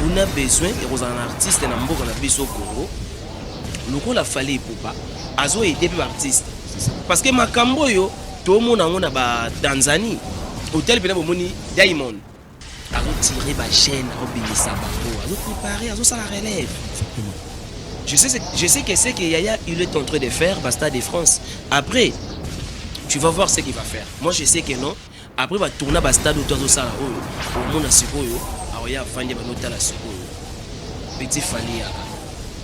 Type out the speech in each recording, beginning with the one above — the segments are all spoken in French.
on a besoin de un artiste dans mboka na biso Congo. Loko la Fally Ipupa azo aider les artistes. Parce que makambo yo tout le monde a ba Tanzanie hôtel pena bomoni Diamond azo tirer ba chaîne azo bimisa bango azo préparer azo ça la relève. Je sais que c'est que Yaya il est en train de faire Basta de France. Après tu vas voir ce qu'il va faire. Moi je sais que non. Après va tourner Basta d'autres ça là au monde sikoyo aoya fande ba notala sikoyo. Petit Fally yaka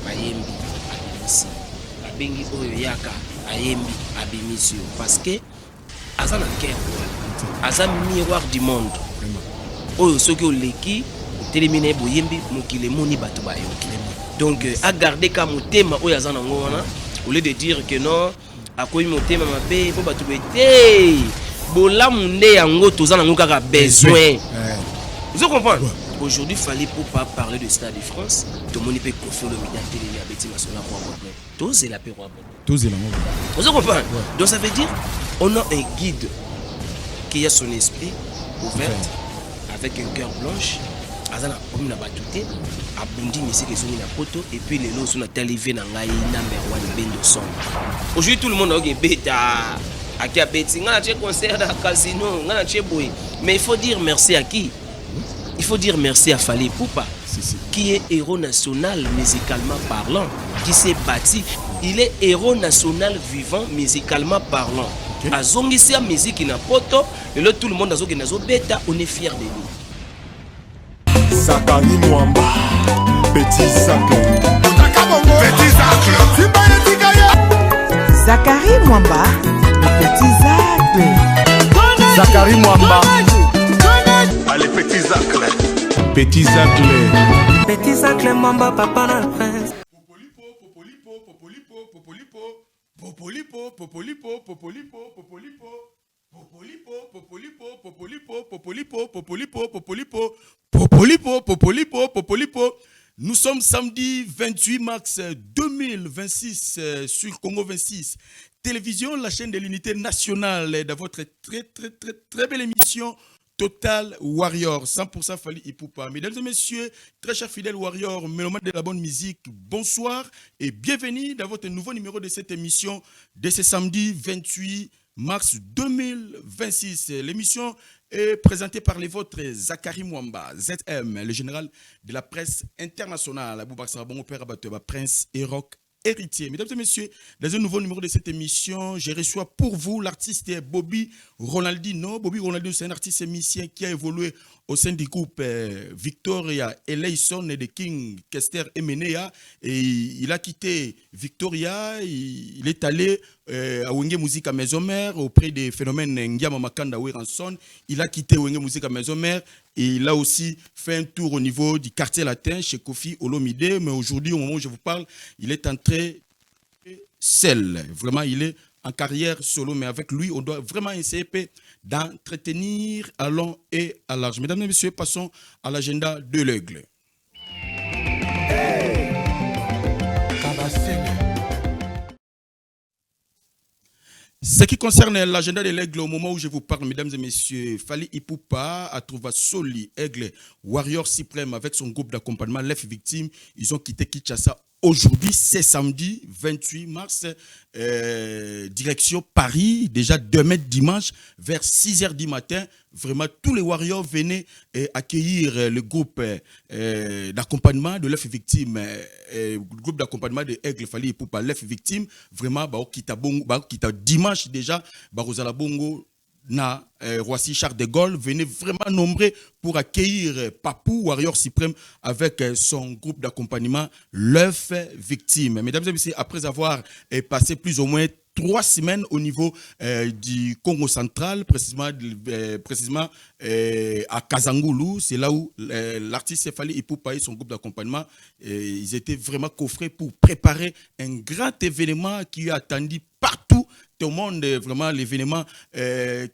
bayembi abimisi abengi oyo yaka ayembi abimisi parce que azana cœur aza miroir du monde oyo soki oleki telemine boyembi mokile moni bato bayo. Donc à garder comme motema oyo azana ngo wana au lieu de dire que non akoyi motema mabe po bato bete bolamu nde yango tozana ngo kaka besoin. Vous comprenez? Aujourd'hui, il fallait pour pas parler de Stade de France. Tout le monde peut confier le média télé à Betty Massola pour avoir tous et la paix. Vous comprenez? Donc ça veut dire on a un guide qui a son esprit ouvert avec un cœur blanche. Azana comme na batouté abundi mais c'est que son na poto et puis les lots sont télévé na ngai number 1 bendo son. Aujourd'hui tout le monde a beta à qui a Betty ngana chez concert à casino ngana chez boy. Mais il faut dire merci à qui? Il faut dire merci à Fally Ipupa, qui est héros national musicalement parlant, qui s'est bâti. Il est héros national vivant musicalement parlant. À Zongisi à musique na poto, et là tout le monde a zogi nazo beta, on est fiers de lui. Zakari Mwamba, Petit Zacle. Zakari Mwamba, Petit Zacle. Zakari Mwamba. Allez, Petit Zacle. Petit Zacle. Petit Zacle Mwamba, papa na prince. Nous sommes samedi 28 mars 2026 sur Congo 26. Télévision, la chaîne de l'unité nationale, dans votre très belle émission Total Warrior, 100% Fally Ipupa. Mesdames et messieurs, très chers fidèles Warriors, mélomanes de la bonne musique, bonsoir et bienvenue dans votre nouveau numéro de cette émission de ce samedi 28 mars 2026. L'émission est présentée par les vôtres Zakari Mwamba, ZM, le général de la presse internationale, Aboubakar Sarabongo, Père Abateba, Prince et Rock héritier. Mesdames et messieurs, dans un nouveau numéro de cette émission, je reçois pour vous l'artiste Bobby Ronaldinho. Bobby Ronaldinho, c'est un artiste musicien qui a évolué au sein du groupe Victoria Eleison et de King Kester Emenea. Et il a quitté Victoria, il est allé à Wenge Musique à Maison-Mère auprès des phénomènes Ngiama Makanda Weranson. Il a quitté Wenge Musique à Maison-Mère et il a aussi fait un tour au niveau du quartier latin chez Kofi Olomide. Mais aujourd'hui, au moment où je vous parle, il est entré seul. Vraiment, il est en carrière solo, mais avec lui, on doit vraiment essayer d'entretenir à long et à large. Mesdames et messieurs, passons à l'agenda de l'Aigle. Ce qui concerne l'agenda de l'Aigle, au moment où je vous parle, mesdames et messieurs, Fally Ipupa a trouvé Soli, Aigle, Warrior Suprême avec son groupe d'accompagnement, Lef Victime. Ils ont quitté Kinshasa. Aujourd'hui, c'est samedi 28 mars, direction Paris, déjà demain dimanche, vers 6h du matin. Vraiment, tous les Warriors venaient accueillir le groupe d'accompagnement de l'œuf victime, le groupe d'accompagnement de Aigle Fally Ipupa, l'œuf victime. Vraiment, kita dimanche déjà, Barozala Bongo, na Roissy Charles de Gaulle venait vraiment nombreux pour accueillir Papou, Warrior Suprême, avec son groupe d'accompagnement, l'œuf victime. Mesdames et messieurs, après avoir passé plus ou moins 3 semaines au niveau du Congo central, précisément à Kazangoulou, c'est là où l'artiste Fally Ipupa et son groupe d'accompagnement, ils étaient vraiment coffrés pour préparer un grand événement qui est attendu partout au monde, vraiment l'événement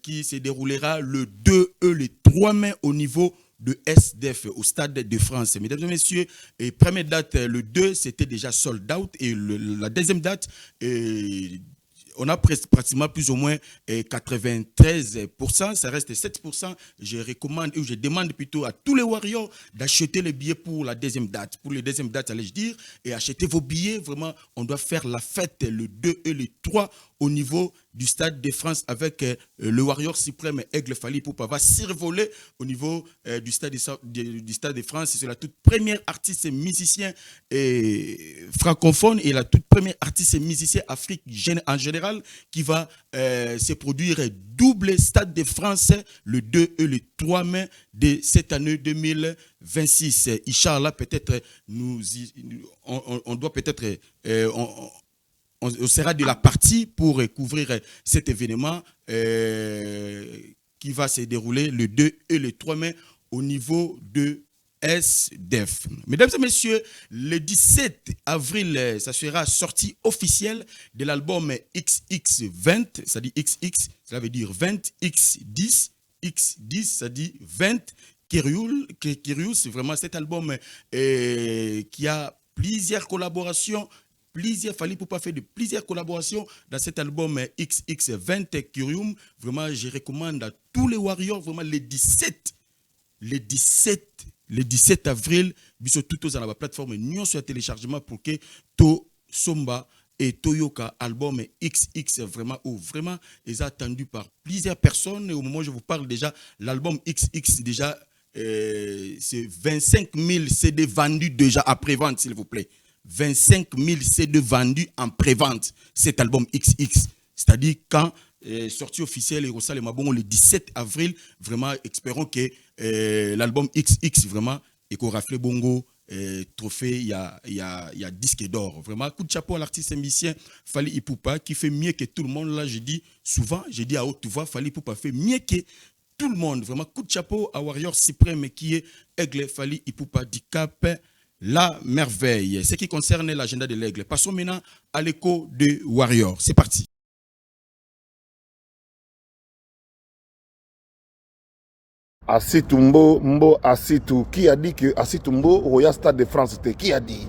qui se déroulera le 2 et le 3 mai au niveau de SDF au Stade de France. Mesdames et messieurs, première date, le 2, c'était déjà sold out et la deuxième date, on a pratiquement plus ou moins 93%, ça reste 7%. Je recommande, ou je demande plutôt à tous les Warriors d'acheter les billets pour la deuxième date. Pour les deuxième dates, allais-je dire, et acheter vos billets. Vraiment, on doit faire la fête le 2 et le 3 au niveau du Stade de France avec le Warrior suprême Aigle Fally Ipupa va survoler au niveau du Stade de France. C'est la toute première artiste et musicien francophone et la toute première artiste et musicien Afrique en général qui va se produire double Stade de France le 2 et le 3 mai de cette année 2026. Inch'Allah, peut-être on doit peut-être on sera de la partie pour couvrir cet événement qui va se dérouler le 2 et le 3 mai au niveau de SDEF. Mesdames et messieurs, le 17 avril, ça sera sortie officielle de l'album XX20, ça dit XX, ça veut dire 20, X10, X10, ça dit 20, Kiriou, c'est vraiment cet album qui a plusieurs collaborations. Fally Ipupa fait de plusieurs collaborations dans cet album XX20 Curium. Vraiment, je recommande à tous les Warriors, vraiment le 17 avril, biso tout dans la plateforme Nyon sur téléchargement pour que To Somba et Toyoka album XX vraiment est attendu par plusieurs personnes. Et au moment où je vous parle déjà, l'album XX déjà c'est 25 000 CD vendus déjà après vente, s'il vous plaît. 25 000 CD vendus en pré-vente, cet album XX. C'est-à-dire quand sortie officielle et Rossal et Mabongo le 17 avril, vraiment espérons que l'album XX vraiment et qu'on rafle bongo trophée, il y a disque d'or. Vraiment, coup de chapeau à l'artiste et musicien Fally Ipupa qui fait mieux que tout le monde. Là, je dis souvent, je dis à haute voix, Fally Ipupa fait mieux que tout le monde. Vraiment, coup de chapeau à Warrior Suprême qui est Aigle Fally Ipupa du Cap. La merveille. Ce qui concerne l'agenda de l'Aigle. Passons maintenant à l'écho de Warrior. C'est parti. Asitumbo, Mbo Asitu. Qui a dit que Asitumbo, Royal Stade de France, qui a dit?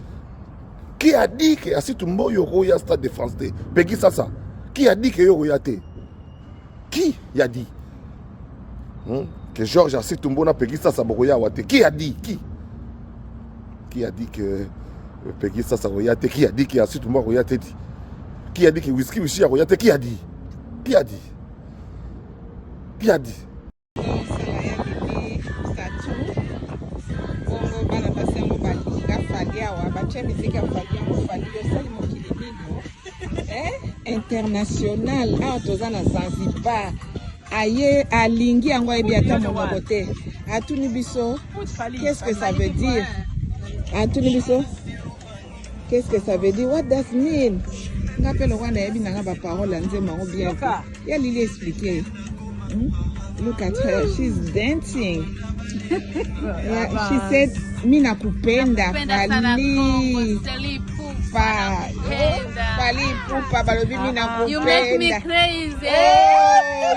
Qui a dit que Asitumbo, yo Royal Stade de France, Peggy Sasa. Qui a dit que yo Royal T? Qui a dit? Que Georges Asitumbo na Peggy Sasa Royal Wate. Qui a dit? Qui a dit que Peggy Sasa Royate? Qui a dit que Asitumbo Royate? Qui a dit que Whisky Wishi a Royate? Qui a dit? Qui a dit? Qui a dit? International awa toza na Zanzibar aye alingi yango ebi ata monoko te atuni biso qu'est-ce que ça veut dire atuni biso qu'est-ce que ça veut dire what does mean nga pe lokwa na yebi nanga ba parole nzema ngo bien ya lili expliquer look at her she's dancing yeah, she said mina kupenda Fally Ipupa balobi mina kupenda. You make me crazy. Oh,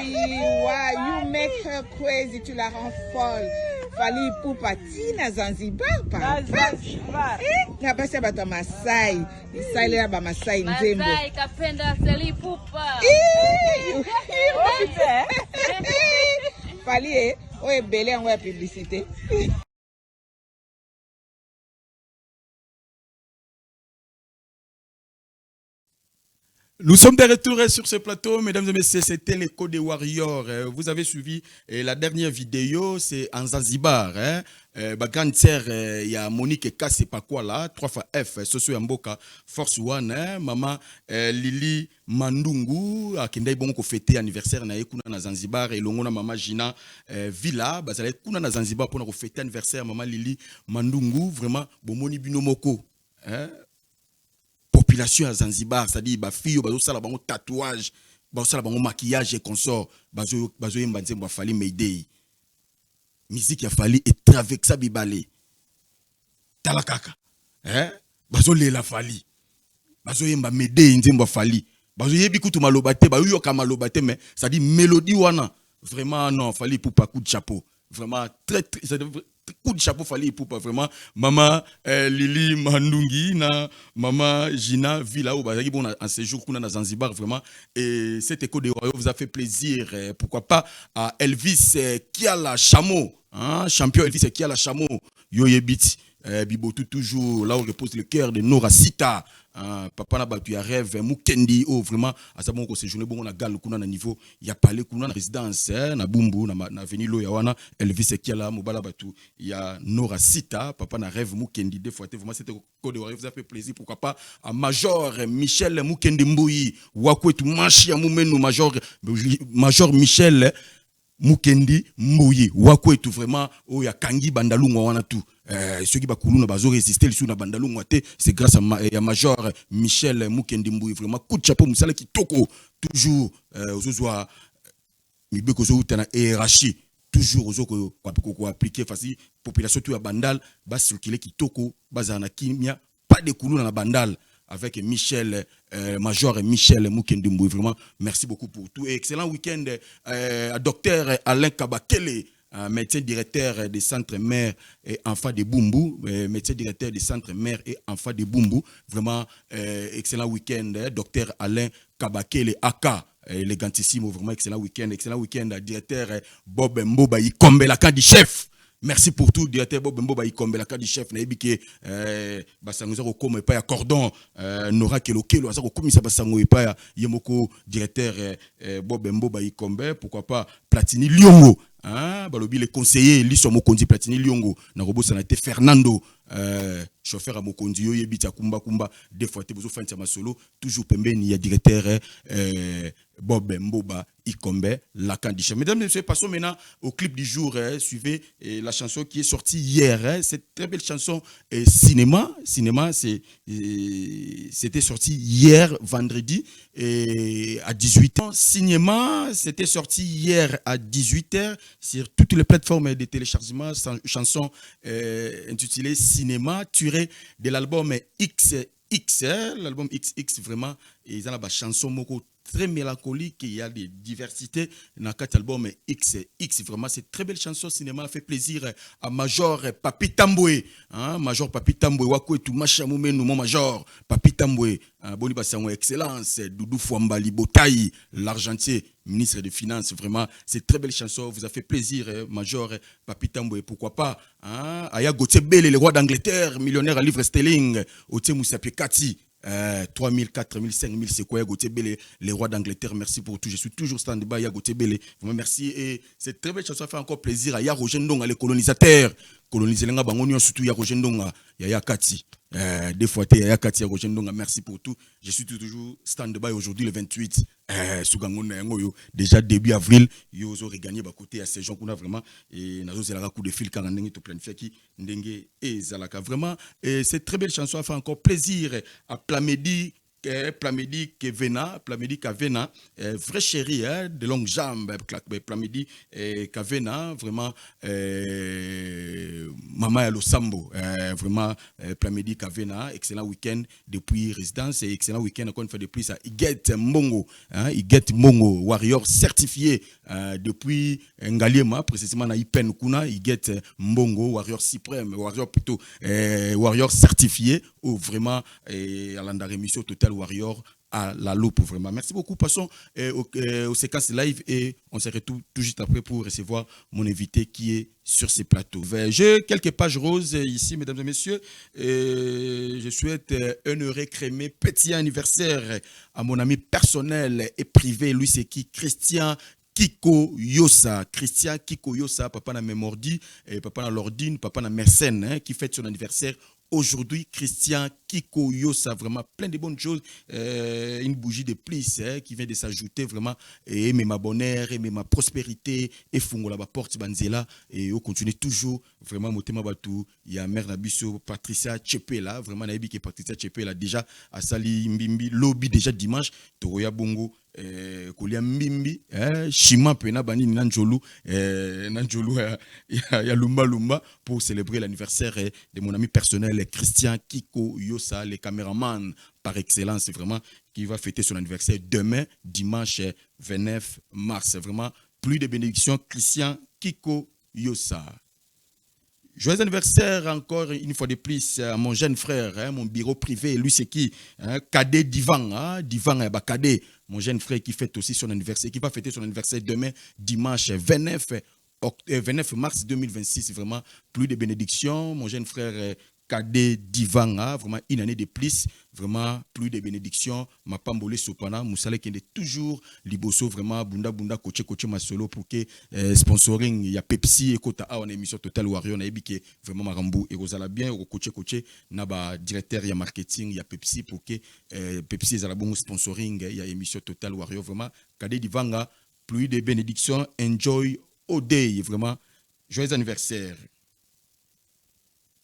wow, you make her crazy, tu la rends folle. Fally Ipupa tina Zanzibar pa. Na basi bato Masai, isale ya ba Masai nzembo. Masai kapenda Fally Ipupa. Fally o ebele yango ya publicité. Nous sommes de retour sur ce plateau, mesdames et messieurs, c'était l'écho des Warriors. Vous avez suivi la dernière vidéo, c'est en Zanzibar. Ma grande sœur, il y a Monique K, c'est pas quoi là, 3 fois F, Soso Yamboka, Force One, maman Lili Mandungu, qui est bon fêter anniversaire na ekuna na Zanzibar, et l'ongona maman Gina Villa, bazale kuna na Zanzibar pour fêter anniversaire maman Lili Mandungu, vraiment bomoni binomoko. Population à Zanzibar, c'est-à-dire ba fille bazo sala bango tatouage, bazo sala bango maquillage et consort, bazo yemba nzembo Fally Mayday. Musique ya Fally et avec ça bibale. Talakaka. Bazo lela Fally. Bazo yemba Mayday nzembo Fally. Bazo yebi kutu malobate, ba yoka malobate mais ça dit mélodie wana. Vraiment non, Fally Ipupa coup de chapeau. Vraiment très coup de chapeau fallait pour vraiment maman Lili Mandungi na maman Gina Villa au bazaki bon en séjour qu'on a dans Zanzibar vraiment et cette écho des royaumes vous a fait plaisir pourquoi pas à Elvis Kiala Chameau hein, champion Elvis Kiala Chameau Yoyebit Bibotou toujours là où repose le cœur de Nora Sita papa na batu ya rêve Mukendi oh vraiment à ça bon ko séjourner bon na gal kuna na niveau ya parler kuna na résidence na Bumbu na avenue Loya wana Elvis Kiala mobala batu ya Nora Sita papa na rêve Mukendi deux fois vraiment c'était code de vous a fait plaisir pourquoi pas à Major Michel Mukendi Mbouyi wakwetu machi ya mumenu Major Michel Mukendi Mbouyi wakwetu vraiment oh ya kangi bandalungwa wana tu ceux qui bakuluna bazo résister sur na bandalungwa te c'est grâce à Major Michel Mukendi Mbouyi vraiment coup de chapeau musala kitoko toujours ozozwa mibeko zo utana hiérarchie toujours ozoko ko appliquer facile population tout ya bandal ba circuler kitoko bazana kimia pas de kuluna na bandal avec Michel, Major Michel Mukendi Mbouyi. Vraiment, merci beaucoup pour tout. Et excellent week-end à docteur Alain Kabakele, médecin directeur des centres mères et enfants de Bumbu, médecin directeur des centres mères et enfants de Bumbu. Vraiment, excellent week-end, docteur Alain Kabakele, Aka. Élégantissimo, vraiment excellent week-end, directeur Bob Mboba Ikombe, la carte du chef. Merci pour tout, directeur Bob Mboba Ikombe, la carte du chef. Naibike, basangoza ko comme pas ya cordon, Nora Kelokelo, ça ko komisa basango pas ya Yemoko, directeur Bob Mboba Ikombe, pourquoi pas Platini Liongo, hein, balobi les conseillers, liso mokondi Platini Liongo, na robo ça a été Fernando. Chauffeur à Mokondi, yo yebiti à Kumba des fois te bozo fanti ma solo, toujours pembeni ya directeur Bob Mboba Ikombe, la candiche. Mesdames et messieurs, passons maintenant au clip du jour. Suivez la chanson qui est sortie hier. Cette très belle chanson cinéma. Cinéma, c'était sorti hier, vendredi, à 18h. Cinéma, c'était sorti hier à 18h sur toutes les plateformes de téléchargement. Chanson intitulée Cinéma, tirée de l'album XX. L'album XX, vraiment, ils ont la chanson moko très mélancolique, il y a des diversités dans cet album XX. Vraiment, c'est très belle chanson cinéma, fait plaisir à Major Papi Tamboué. Hein? Major Papi Tamboué, Wako et tout, Machamoumé, mon Major Papi Tamboué. Boni Bassango, excellence, Doudou Fouambali Botaï, l'argentier, ministre des Finances. Vraiment, c'est très belle chanson, vous a fait plaisir, Major Papi Tamboué. Pourquoi pas? Hein? Aya Gauthier Bellé, le roi d'Angleterre, millionnaire à livre sterling, Otie Moussapi Kati. 3 000, 4 000, 5 000, c'est quoi Gauthier Bellé, les rois d'Angleterre, merci pour tout. Je suis toujours stand-by à Gauthier Bellé. Vraiment merci. Et cette très belle chanson fait encore plaisir à Yaro Gendonga, les colonisateurs. Coloniser les Gabangonion, surtout Yaro Gendonga, Yaya Kati. Des fois, Yaya Kati, Yaro Gendonga, merci pour tout. Je suis toujours stand-by aujourd'hui, le 28. Déjà début avril, yo zo regagné ba côté à ces gens qu'on a vraiment et nazo c'est la coup de fil quand on est tout planifié qui ndenge et zalaka vraiment et cette très belle chanson a fait encore plaisir à Plamedi Kavena, vrai chéri hein, de longues jambes, Plamedi Kavena, vraiment Mama Yalo Sambo, vraiment Plamedi Kavena, excellent week-end depuis résidence et excellent week-end encore une fois de plus à Iget Mongo, hein, Iget Mongo, warrior certifié depuis Ngaliema, précisément na Ipen Kuna, Iget Mongo, warrior suprême, warrior plutôt, warrior certifié, ou vraiment à l'andar émission Total Warrior à la loupe vraiment. Merci beaucoup. Passons aux séquences live et on se retrouve tout juste après pour recevoir mon invité qui est sur ces plateaux. J'ai quelques pages roses ici, mesdames et messieurs. Je souhaite un heureux crémé petit anniversaire à mon ami personnel et privé, lui c'est qui Christian Kiko Yosa, papa na Memordi, papa na Lordine, papa na Mersenne, hein, qui fête son anniversaire aujourd'hui. Christian Kiko Yosa, vraiment plein de bonnes choses, une bougie de plus hein, qui vient de s'ajouter vraiment, et aimer ma bonheur, aimer ma prospérité, et fungo la porte banzela, et on continue toujours vraiment motema batou, il y a mère Nabiso, Patricia Chepela, vraiment naïbi que Patricia Chepela déjà à Sali Mbimbi, lobby déjà dimanche, Toroya Bongo, Kolia Mbimbi, Shima Pena Bani Nanjolu, ya Lumba pour célébrer l'anniversaire de mon ami personnel Christian Kiko Yosa, le caméraman par excellence, vraiment, qui va fêter son anniversaire demain, dimanche 29 mars. Vraiment, plus de bénédictions, Christian Kiko Yosa. Joyeux anniversaire encore une fois de plus à mon jeune frère, hein, mon bureau privé, lui c'est qui, hein, Cadet Divan, hein, Divan Cadet, mon jeune frère qui fête aussi son anniversaire, qui va fêter son anniversaire demain, dimanche 29 mars 2026, vraiment plus de bénédictions, mon jeune frère Cadet Divan, hein, vraiment une année de plus, vraiment plus de bénédictions, ma pambole sopana, Moussale qui est toujours liboso, vraiment bunda coaché masolo pour que sponsoring, il y a Pepsi et Kota A en émission Total Warrior, on a ébiqué vraiment Marambou et Rosala bien, coaché, naba directeur, il y a marketing, il y a Pepsi pour que Pepsi est à la bonne sponsoring, il y a émission Total Warrior, vraiment Cadet Divan, plus de bénédictions, enjoy all day, vraiment joyeux anniversaire.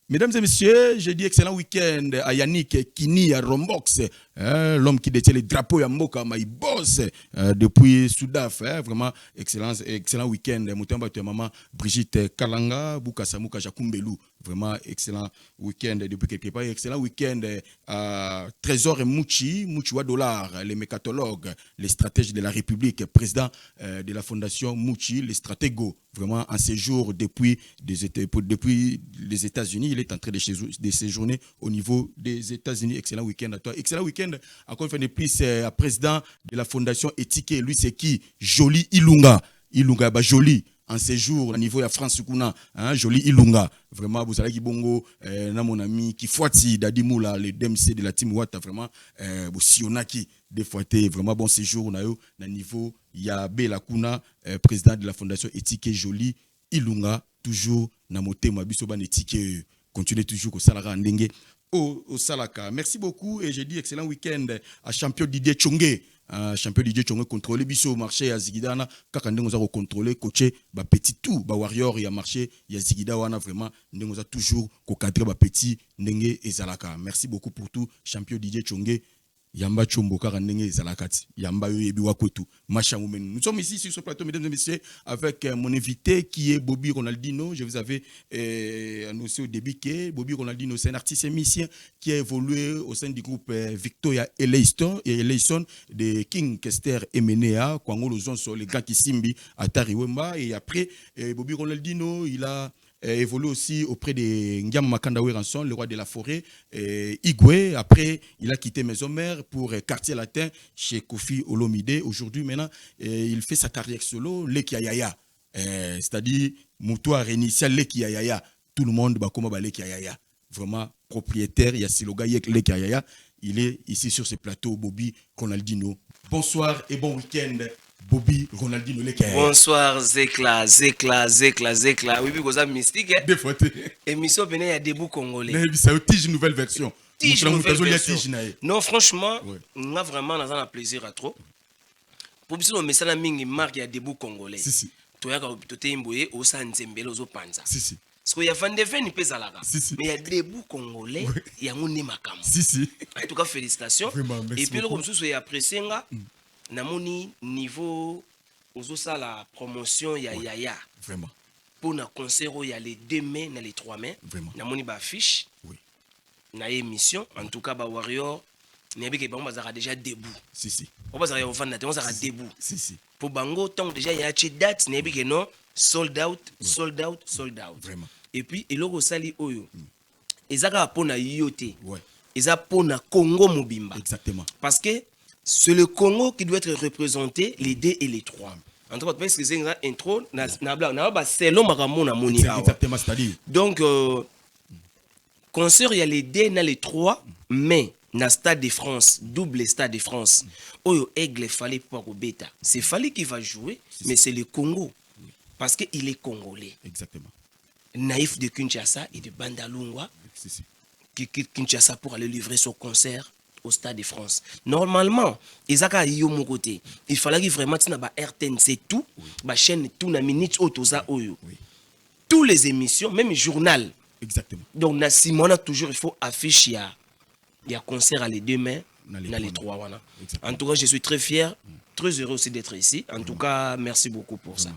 Mesdames et messieurs, je dis excellent week-end à Yannick Kini à Rombox, l'homme qui détient les drapeaux à Moka, my boss, depuis Soudaf, vraiment excellent week-end. Moutemba tu maman Brigitte Kalanga, Bukasamuka Jakumbelu, vraiment excellent week-end depuis quelque part. Excellent week-end à Trésor et Mouchi Dollar, les mécatologues, les stratèges de la République, président de la fondation Mouchi, les stratégo, vraiment en séjour depuis les États-Unis. Il est en train de séjourner au niveau des États-Unis. Excellent week-end à toi. Excellent week-end, encore une fois de plus, à président de la fondation Éthique. Lui, c'est qui? Jolie Ilunga. Ilunga, bah, joli. En séjour, au niveau de la France, hein, Jolie Ilunga. Vraiment, vous savez qui bongo, mon ami, qui fouati, Dadi Moula, le DMC de la team Wata, vraiment, Sionaki, des fois, vraiment bon séjour, na niveau, Yabe Lakuna, président de la fondation Éthique Jolie Ilunga, toujours, na moté, Mabisoban Éthique, continuez toujours au Salara Ndenge, au Salaka. Merci beaucoup et j'ai dit excellent week-end à champion Didier Tchongé. Champion Didier Tchongé contrôlé biso au marché à Zigidana. Kaka ndenge oza contrôler, coaché, ba petit tout, ba warrior ya marché, ya Zigida wana vraiment ndenge oza toujours ko cadrer ba petit ndenge ezalaka. Merci beaucoup pour tout champion Didier Tchongé. Yamba Chombo Karandenge Zalakati, Yamba Yebi Wakwetu, Macha Moumen. Nous sommes ici sur ce plateau, mesdames et messieurs, avec mon invité qui est Bobby Ronaldinho. Je vous avais annoncé au début que Bobby Ronaldinho, c'est un artiste émissien qui a évolué au sein du groupe Victoria Eleison de King Kester Emenea, Kwangolo Zonso, les grands Kisimbi, Atari Wemba. Et après, Bobby Ronaldinho, il a évolué aussi auprès de Ndiam Makanda Ranson, le roi de la forêt, Igwe. Après, il a quitté Maison Mère pour Quartier Latin chez Kofi Olomide. Aujourd'hui, maintenant, il fait sa carrière solo, Leki Ayaya. C'est-à-dire, Moutoir initial, Leki Ayaya. Tout le monde, comment Leki Ayaya. Vraiment propriétaire, il y a Siloga Leki Ayaya. Il est ici sur ce plateau, Bobby Ronaldinho. Bonsoir et bon week-end. Bobby Ronaldinho Leki. Bonsoir Zekla. Oui, because I'm mystique. Des fois, émission il y a debout congolais. Ça tige une nouvelle version. Non, franchement, on a vraiment un plaisir à trop. Pour que le message mingi marque il y a debout congolais. Si. Tu as été imboyé au sein Nzembele aux Panza. Si. Parce qu'il y a Van de Ven, il peut s'alaga. Mais il y a debout congolais, il y a un makam. Si. En tout cas, félicitations. Vraiment, et puis le comme ça, il y a apprécié namoni niveau ozosa la promotion ya yaya vraiment pour na concert il y a les 2 mai na les 3 mai vraiment namoni ba affiche na émission en tout cas ba warrior n'yabi ke bango bazaka déjà debout si on bazaka ofanda te on zaka debout si pour bango tant déjà il y a che date n'yabi ke non sold out vraiment et puis eloko sali oyo ezaka pona yote eza pona Congo mobimba exactement parce que c'est le Congo qui doit être représenté, les 2 et les 3. En tout cas, parce que c'est une intro, exactement, c'est-à-dire. Donc, concert, il y a les 2 et les 3, mais dans le Stade de France, double Stade de France, Oyo Aigle fallait pour Beta. C'est Fallait qui va jouer, mais c'est le Congo. Parce qu'il est congolais. Exactement. Naïf de Kinshasa et de Bandalungwa, Kinshasa pour aller livrer son concert au Stade de France. Normalement, il fallait vraiment que RTNC tout, la chaîne tout na minute otoza oyo. Tous les émissions, même journal. Exactement. Donc na Simona toujours il faut afficher il y a concert à les 2 mai, na les 3 voilà. En tout cas, je suis très fier, très heureux aussi d'être ici. En tout cas, merci beaucoup pour ça.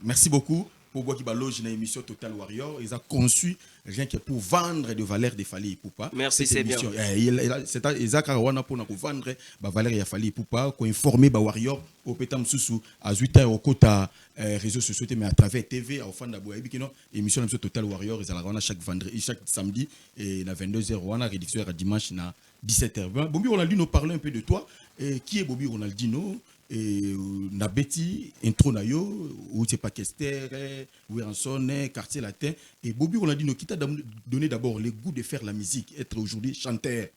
Merci beaucoup. pour voir qui loge dans l'émission Total Warrior, ils ont conçu rien que pour vendre de valeurs de Fally Ipupa. Merci, c'est bien. C'est Isaac Arawana pour vendre la valeur de Fally Ipupa, pour informer les Warrior au Pétam Soussou à 8 ans au côté réseaux sociaux, mais à travers TV, à Ofanda Bouaïbi, qui émission Total Warrior, ils ont chaque vendredi, chaque samedi et à 22h, on a rédiction à dimanche à 17h. Bobby Ronaldinho, parle un peu de toi. Qui est Bobby Ronaldinho? Et na Betty, intro na yo, ou c'est pas Kester, Weranson, Quartier Latin. Et Bobby Ronaldinho, qui t'a donné d'abord le goût de faire la musique, être aujourd'hui chanteur?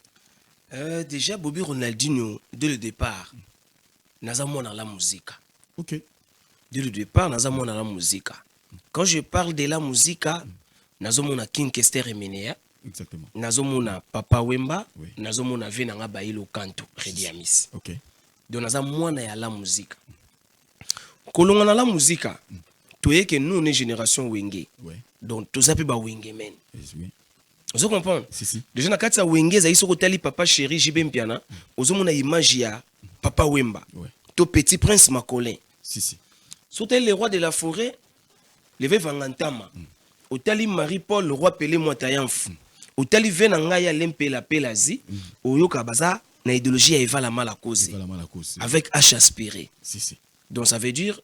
Déjà, Bobby Ronaldinho, dès le départ, nazamo dans la musique. Ok. Dès le départ, nazamo dans la musique. Quand je parle de la musique, nazamo na King Kester Emenea. Exactement. Nazamo na Papa Wemba, oui. nazamo na Venanga Bailo Kanto, Redi Amis. Ok. Donc naza mwana ya la musique. Kolonga na la musique, toye que nous on est génération wenge. Ouais. Donc tous ça peut ba wenge men. Oui. Vous comprenez? Si. Déjà na kati ya wenge za iso kotali papa chéri Jibé Mpiana, ozo mona image ya Papa Wemba. Ouais. To Petit Prince Macolin. Si. Sotel le roi de la forêt, levé Vangantama. Otali Marie-Paul le roi Pelé Motayanf. Otali Venanga ya Lempe la Pelazi, oyoka baza na idéologie ya Eva la Malakose. Avec H aspiré. Si. Donc ça veut dire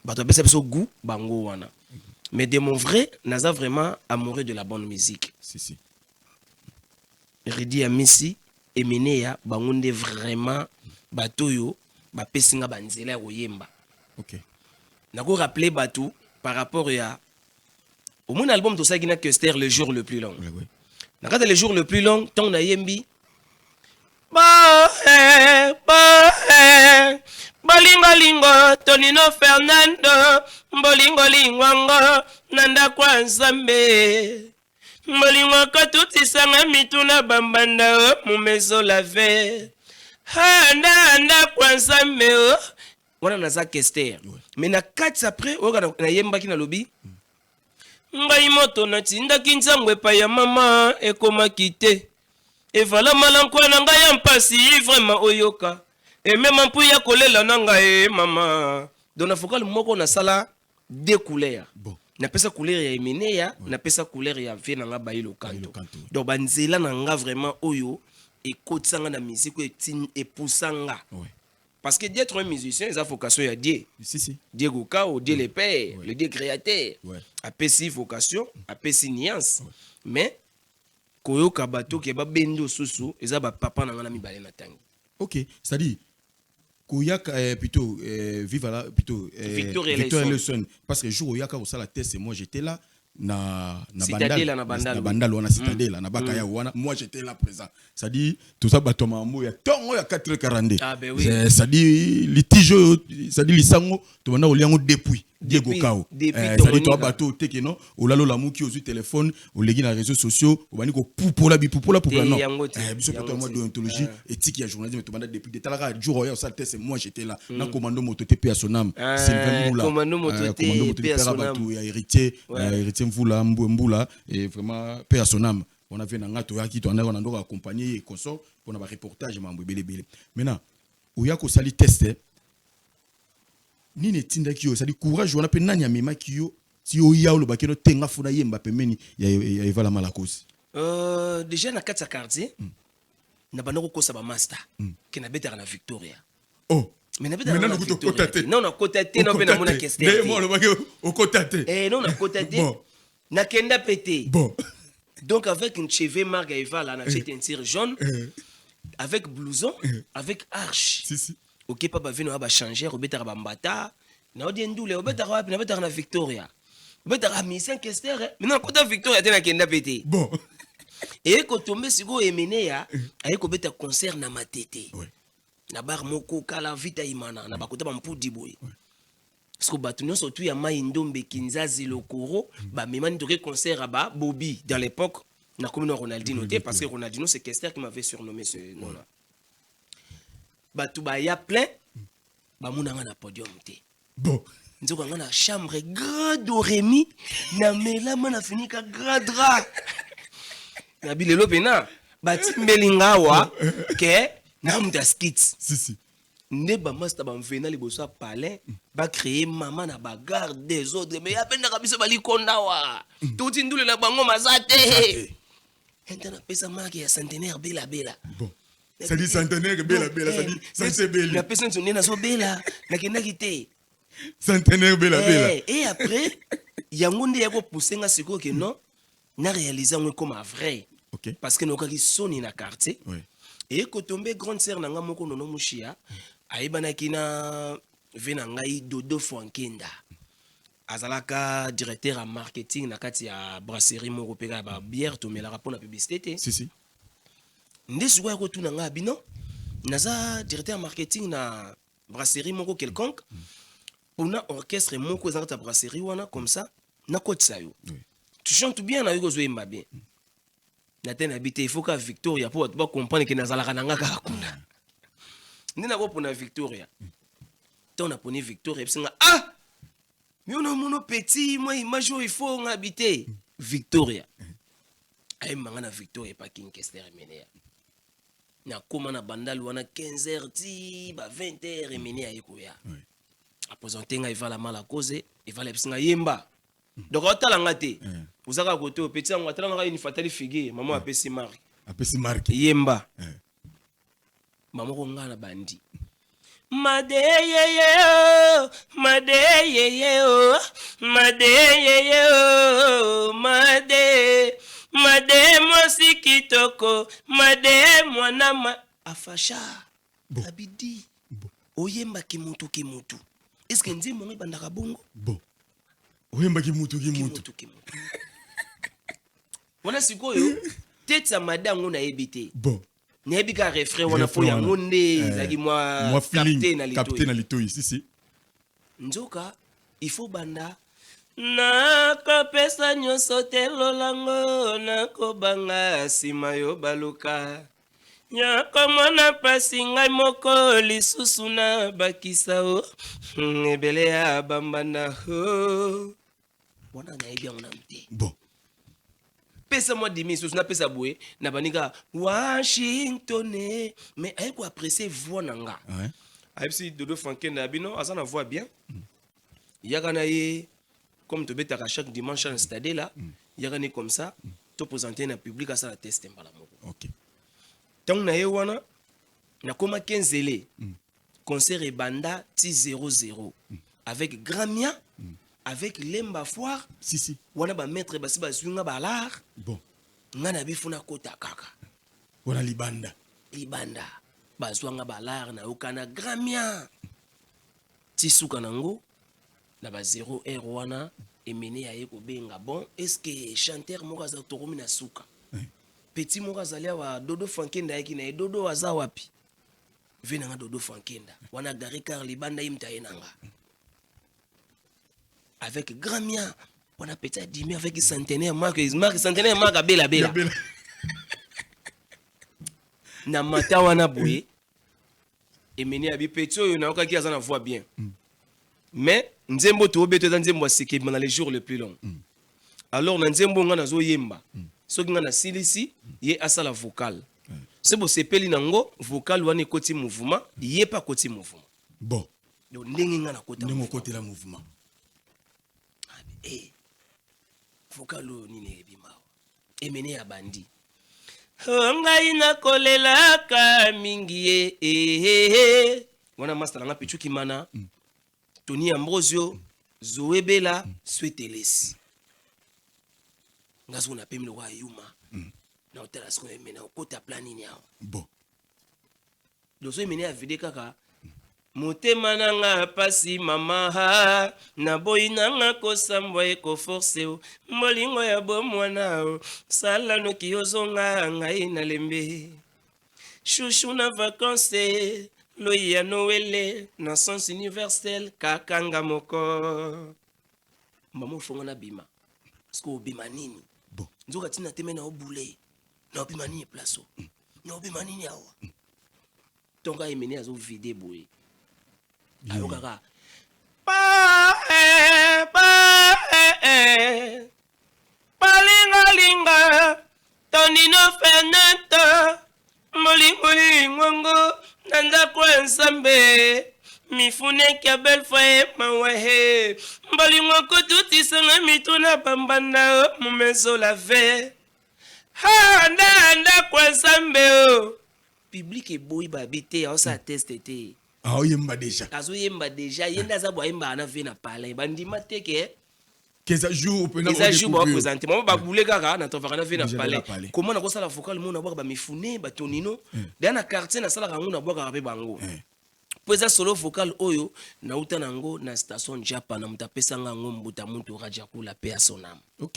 bah tu as goût bango wana. Mais de mon vrai, naza vraiment amoureux de la bonne musique. Si. Redi ya Messi Emenea bangonde vraiment batoyo ba pesinga banzela ya koyemba. OK. Nako rappeler batou par rapport à au mon album to ça qui na Kester le jour le plus long. Ouais. Nakata le jour le plus long, ton na yembi Bolingo Tonino Fernando Bolingo Nanda kwa Nzambe Bolingo katuti sanga mituna bambanda mumezo lave Nanda kwa Nzambe wana naza Kester. Mais na 4 après na yemba ki na lobi ngai moto na tindaki nzangwe pa ya mama ekoma kite et voilà malankwa na ngai ya mpasi vraiment oyoka et même mpu ya kolela na ngai mama donc na focal moko na sala deux couleurs. Bon. Na pesa couleur ya Emenea, na pesa couleur ya vie na nga Bailo Kanto. Donc banzela na nga vraiment oyo et kotsanga na musique et poussanga. Ouais. Parce que d'être un musicien, il a vocation à Dieu. Si. Dieu Gokao, Dieu le Père, le Dieu créateur. Ouais. Après si vocation, après si nuance. Mais koyo kabato ke ba bendo susu, eza ba papa na ngana mibale na tangi. OK, c'est-à-dire Koyak plutôt vive là plutôt Victor Eleison parce que jour Koyak au sala test moi j'étais là na bandal wana citadelle na bakaya wana moi j'étais là présent. C'est-à-dire tout ça batoma mo ya tongo ya 4h42. Ah ben oui. C'est-à-dire litige c'est-à-dire lisango to bana oliango depuis Diego Kao. C'est-à-dire toi bateau tekeno olalo la muki ozu téléphone olegi na réseaux sociaux obani ko pupola non. Biso plutôt moi déontologie éthique ya journalisme to bana depuis détalaka jour ya ça test moi j'étais là na commando moto TP à Sonam Sylvain Moula commando moto TP à Sonam ya héritier Mvula Mbula et vraiment paix à son âme. On avait un gato qui on a accompagné et consort pour un reportage mambo belé. Maintenant, où ya ko sali test ni ne tinda ki yo sali courage on a pe nanya mema ki yo si o ya lo bakeno tenga funa yemba pemeni ya Eva la Malakose. Déjà na 4 quartier na banoko ko sa ba master que na betara na Victoria. Oh. Mais na betara na Victoria. Non na kotate non pe na mona Kester. Moi le bagé au kotate. Non na kotate. Na kenda pété. Bon. Donc avec une cheveux marga Eva là na chete tire jaune avec blouson avec arche. Si. OK papa vino ba changer obetara ba mbata na odi ndule obetara na betara na Victoria. Obetara mission Kester. Mais non kota Victoria te na kenda pété. Bon. Et ko tomber siko Emenea ay ko beta concert na Matete. Ouais. Na bar moko kala vita imana na bakota ba mpudi boy. Parce que Batunyo surtout ya Maïndombe Kinzazi Lokoro ba memani toke concert à ba Bobby dans l'époque na commune Ronaldinho parce que Ronaldinho c'est Kester qui m'avait surnommé ce nom là. Batu ba ya plein ba munanga na podium té. Bon. Nzoko nga na chambre grand doremi na melama na finika grand drap. Na bilelo pena bati mbelinga wa ke na mta skits. Si. nde bamasta bamvena liboso ya palais bacréer mama na bagarde des autres mais apendaka biso balikondawa touti ndulela bango maza te ente napesa maki ya centenaire belabela Bon. Ça dit centenaire bela, ça dit censé bela. napesa nso nde nazobela nakendaki te Centenaire bela. et après yango nde ya kopousse nga sikoyo ke non na réalise yango comme vrai Ok. parce que nokaki soni na quartier Oui. et kotombe grande sœur na nga moko nono mushia ayebanaki na ve na ngai Dodo Fwankenda azalaka directeur ya marketing na kati ya brasserie moko mpe kaka babière tomelaka mpona publicité te Si. nde sikoyo akotuna ngai bino naza directeur ya marketing na brasserie moko quelconque mpona orchestre moko ezanga ta brasserie wana comme ça nakotisa yo Oui. tu chantes bien na yo kozoyemba bien na te nayebi te il faut ka Victoria mpo bato bacomprendre ke nazalaka na nga kaka kuna nde nakopona Victoria ntango naponi Victoria ebisinga mio na mono petit mwa image oyo ifo nga abi te Victoria ayembanga na Victoria epa Kinkester emeneya nakóma na bandali wana 15h ti ba 20h emeneya ye koya apresente nga evala mala cause evala ebisinga yemba donc otala nga te ozaka kote o petit yango atala nga ni fatali figue mama apesi marque Apesi marque. yemba mama ko nga na bandi madeyeye o madeyeye o madeyeye o made mosi kitoko made mwana afasha abidi oyemba kimutu est-ce que nzembo ngai bandaka bongo Bon. Oyemba kimutu. wana sikoyo tete ya madango nayebi te Bon. nayebi ka refrain wana po yango nde ezalaki mwa capté na litoi. Si. nzoka ifo banda nakopesa nyonso te lolango nakobanga nsima yo baluka nyakomona mpasi ngai moko lisusu na bakisa o ebele ya bambanda o wana nayebi yango nanu te Bon. pesa mwa dimi susu napesa boye na baninga Washington mais aye koapprécie voix na nga Ouais. ayebisi Dodo Fwankenda ya bino aza na voix bien yaka na ye comme tobetaka chaque dimanche na stade là yaka ni comme ça topresente na public asala teste mbala moko Ok. ntango na ye wana nakóma 15 ele concert ebanda ti 00 avec Gramia avec Lemba Foire Si. wana bamaître basi bazwi nga balar Bon. nga na bifuna kota kaka Wana libanda. bazwa nga balar nayoka na Gramia ti suka nango na ba 0 r wana emene ya ye kobenga bon est-ce que chanteur moko aza tokomi na suka petit moko azali awa Dodo Fwankenda ayaki na ye Dodo aza wapi ve nanga Dodo Fwankenda wana gare car libanda ye mta ye nanga avec Gramia wana petit adimi avec centenaire marque centenaire marque bela na mata wana boye emene ya bipeti oyo nayokaki aza na voix bien mais nzembo tobeto eza nzembo aseke dans les jours les plus longs alors na nzembo nga nazoyemba soki nga nasilisi ye asala vocal se bosepeli nango vocal wana ekoti mouvement ye pa koti mouvement Bon. donc ndenge nga nakota Ndenge okotela mouvement. vocal oyo nini ebimao emene ya bandi ngai nakolelaka mingi ye wana master nanga pichuki mana Tony Ambrosio Zoé Bella Swetelesi ngazo na pemile wa yuma na hotela sko emena okota planini yao Bon. dozo emene ya vide kaka motema nanga pasi mama ha na boyi nanga kosambwa ekoforce o molingo ya bomwana o sala noki ozonga ngai na lembe chouchou na vacances loya noele na sens universel kakanga moko mama fonga na bima sko bima nini Bon. nzoka tina teme na obule na obima nini place o na obima nini awa tonga emene azo vide boye ayo kaka palingalinga tonino fenete molingolingongo nanda kwa nsambe mifune kia belfoye mawahe mbalingo kotuti sanga mituna bambanda mumeso la ve ha nanda kwa nsambe o public boy babite osa teste te ah oyemba déjà azo yemba déjà yenda za bwa yemba na ve na pala bandima teke Qu'est-ce jour peut les jours pour présenter moi ba boule kaka na tovaka na ve na Déjà pala na palais. comment na ko sala vocal mo na bwa ba mifune ba tonino dans na quartier na sala kangu na bwa ka be bango poza solo vocal oyo na uta nango na station Japan na mutapesa ngango mbuta muntu raja kula pe sonam OK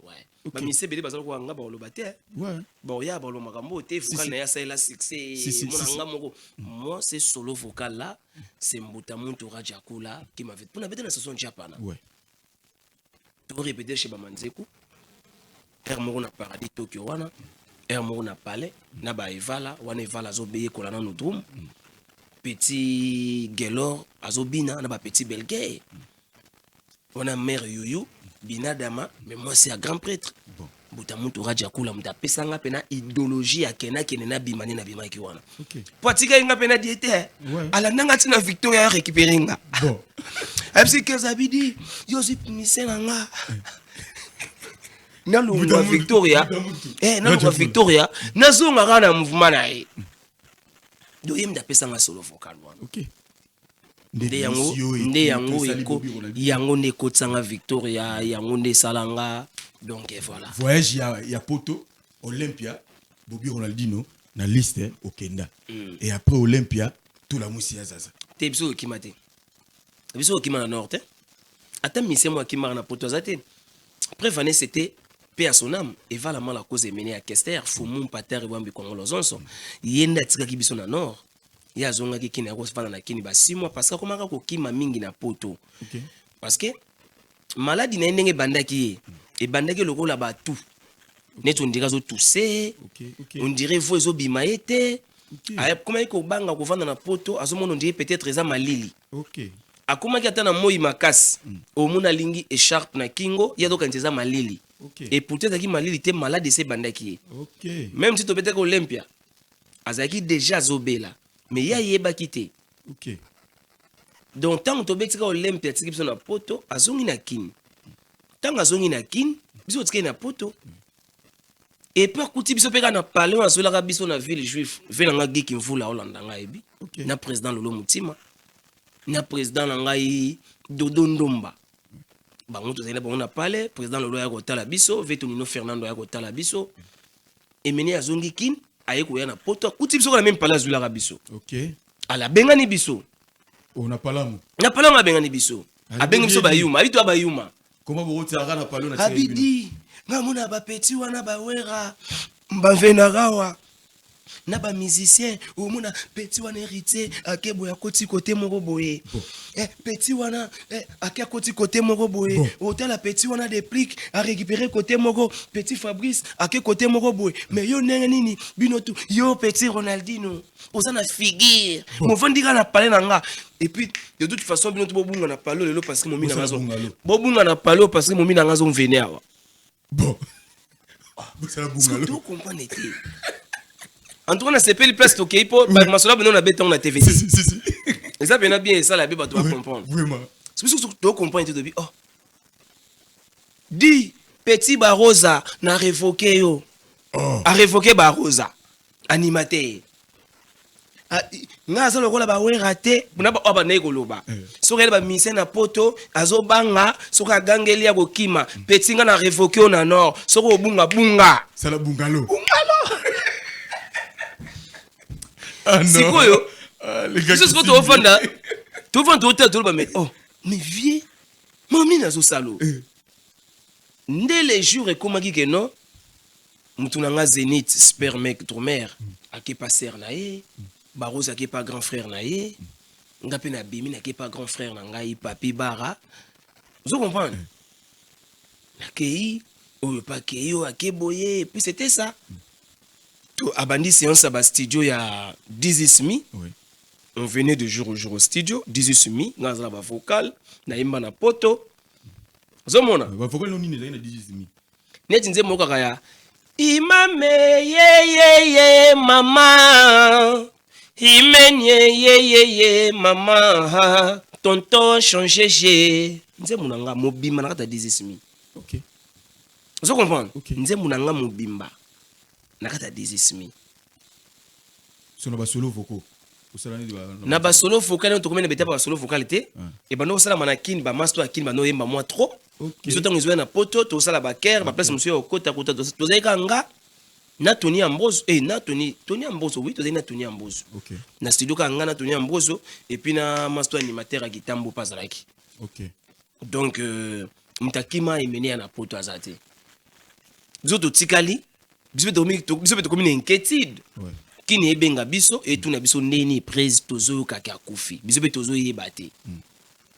ouais ba mise bele bazalo ko nga ba loba te ouais ba oya ba lo makambo te vocal na ya sa la succès mon nga moko moi c'est solo vocal là c'est mbuta muntu raja kula qui m'avait pour na bete na station Japan ouais to répéter chez ba manzeku moko na paradis Tokyo wana moko na palais na ba evala wana evala zo beye kolana no drum petit Gelor azobina na ba petit Belgay on a mère Yuyu bina dama mais moi c'est un grand prêtre bon buta muntu raja kula muta pesanga pena idéologie ya kena na bimani na bima ki wana OK potika inga pena diete ala nanga tina Victoria ya récupérer nga bon MC Kezabidi Joseph Misenanga na lunga Victoria na lunga Victoria na zonga kana mouvement na ye do yemda pesanga solo vocal wana OK nde yango yango ne kotsanga Victoria yango ne salanga donc voilà voyage ya Poto Olympia Bobby Ronaldinho na liste au Kenya et après Olympia tout la musia zaza te biso kimate biso kimana nord ata mise moi kimana na Poto zate prévané c'était paix à son âme et va la mal la cause menée à Kester Fumum Pater et Wambi Congolo Zonso yenda tika kibiso na nord ya zonga ki kina ko fana na kini ba 6 mois parce que komaka ko kima mingi na Poto OK parce que maladie na ndenge bandaki et bandaki lokola ba tout neto ndika zo tousser on dirait vous ezo bimaete aya comment ko banga ko fana na Poto azomona on dirait peut-être eza malili OK akomaki ata na moi makasi omuna lingi écharpe na kingo ya doka nteza malili et peut-être ki malili te malade se bandaki OK même si to peut-être Olympia azaki déjà zobela mais ya yeba kité OK donc tant to betika Olympia tiki biso na Poto azongi na kin tant azongi na kin biso tiki na Poto et par kuti biso peka na palais azola ka biso na ville juif venanga giki mvula Hollande nga ebi na président Lolo Mutima na président ngai Dodo Ndomba bango to zela bango na palais président Lolo ya kotala biso Vetonino Fernando ya kotala biso emeni azongi kin aye ko ya na Poto kuti biso na même palais azula ka biso OK ala bengani biso on a pas l'amour na palais nga bengani biso abengi biso bayuma abito bayuma comment vous retirez na palais na abidi nga mona ba petit wana ba wera mbavena gawa na ba musicien o mona petit wana héritier akebo ya koti côté moko boye petit wana akia koti côté moko boye hôtel a petit wana déplique a récupérer côté moko petit Fabrice akia côté moko boye mais yo ndenge nini binotu yo petit Ronaldinho osana figure mo vandika na parler nanga et puis de toute façon binotu bobunga na palo lelo parce que momi na ngazo bobunga na palo parce que momi na ngazo venir awa bon ça la bungalo tu comprends été en tout cas na sepeli place to keipo ba masola bino na beton na TV si et ça bien bien ça la biba doit comprendre vraiment c'est pour ça que tu comprends tout depuis oh dit petit Barosa na révoqué yo a révoqué Barosa animateur nga za lokola ba we raté buna ba oba na ekoloba soka ba mise na Poto azobanga soka gangeli ya kokima petit nga na révoqué na nord soka obunga bunga ça la bungalo sikoyo les gars c'est ce que tu offanda tu vends tout tout ba mais oh mais vieux mami nazo salo ndé les jours et comment ki que non mutuna nga Zénith spermec trop-mère ake pas sœur na ye Barosa ake pas grand frère na ye nga pe na bimi na ke pas grand frère na ngai papi bara vous comprenez nakei oyo pa keyo ake boye puis c'était ça tout abandi séance à studio ya 18 oui on venait de jour au jour au studio 18 ngazala ba vocal na imba na Poto zomona ba vocal non ni na 18 neti nze moko kaya imame ye mama Imenye maman tonton changer nze munanga mobimba nakata 10000. OK. Vous comprenez? OK. Nze munanga mobimba nakata 10000. Sur ba solo vocaux. Na ba solo vocal to komena beta ba solo vocal te et bano sala manakine ba master akine bano yemba moi trop. Biso tango izwe na poto to sala ba ker ba place monsieur okota kota to zaika nga na Tony Ambrose na Tony Ambrose oui to na Tony Ambrose. OK. Na studio ka nga na Tony Ambrose et puis na master animateur a Kitambo Pazalaki. OK. Donc mtakima emene na poto azate. Biso to tikali biso to komina inquiétude. Ouais. Kini ebenga biso et tout na biso neni prise tozo kaka kufi biso be tozo yebate.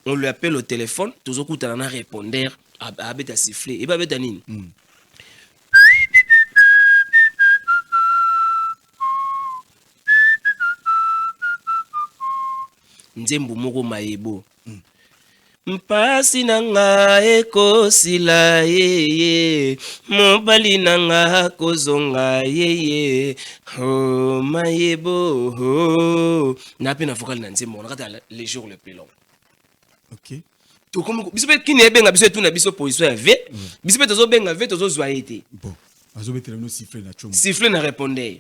On lui appelle au téléphone tozo kutana na répondeur abeta siffler et ba beta nini. Nzembo moko mayebo. Mpasi nanga ekosila yeye mobali nanga kozonga yeye oh mayebo oh na pe na vocal na nzembo nakata les jours le plus long. OK. To comme biso pe kini ebenga biso tout na biso position ya V biso pe tozo benga V tozo zwa été. Bon, azobetela no siffler na chombo. Siffler na répondeur.